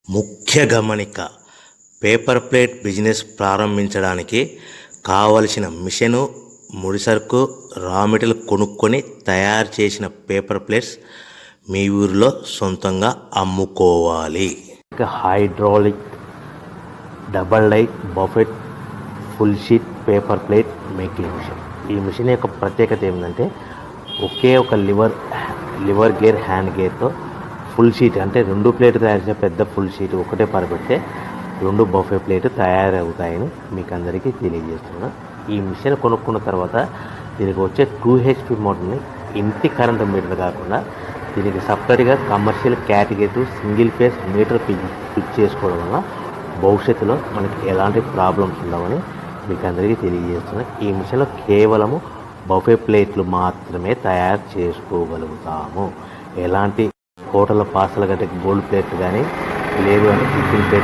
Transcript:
ముఖ్య గమనిక: paper plate business ప్రారంభించడానికి కావలసిన మిషను, ముడిసరుకు, రా మెటీరియల్ కొనుక్కొని తయారు చేసిన పేపర్ ప్లేట్స్ మీ ఊరిలో సొంతంగా అమ్ముకోవాలి. Hydraulic double die buffet full sheet paper plate making machine. ఈ మిషన్ యొక్క ప్రత్యేకత ఏంటంటే ఒకే ఒక లివర్ గేర్, హ్యాండ్ గేర్తో ఫుల్ షీట్ అంటే 2 ప్లేట్ తయారు చేసే పెద్ద ఫుల్ షీట్ ఒకటే పరబెడితే 2 బఫే ప్లేట్ తయారవుతాయని మీకు అందరికీ తెలియజేస్తున్నాను. ఈ మిషన్ కొనుక్కున్న తర్వాత దీనికి వచ్చే 2 HP మోటార్ని ఇంటి కరెంటు మీటర్ కాకుండా దీనికి సపరేట్గా commercial category single phase metre fit చేసుకోవడం వల్ల భవిష్యత్తులో మనకి ఎలాంటి ప్రాబ్లమ్స్ ఉండవని మీకు అందరికీ తెలియజేస్తున్నాను. ఈ మిషన్లో కేవలము బఫే ప్లేట్లు మాత్రమే తయారు చేసుకోగలుగుతాము. ఎలాంటి హోటల్ పార్సల్ గట్ట గోల్డ్ ప్లేట్ కానీ లేదు అంటే టిఫిన్ ప్లేట్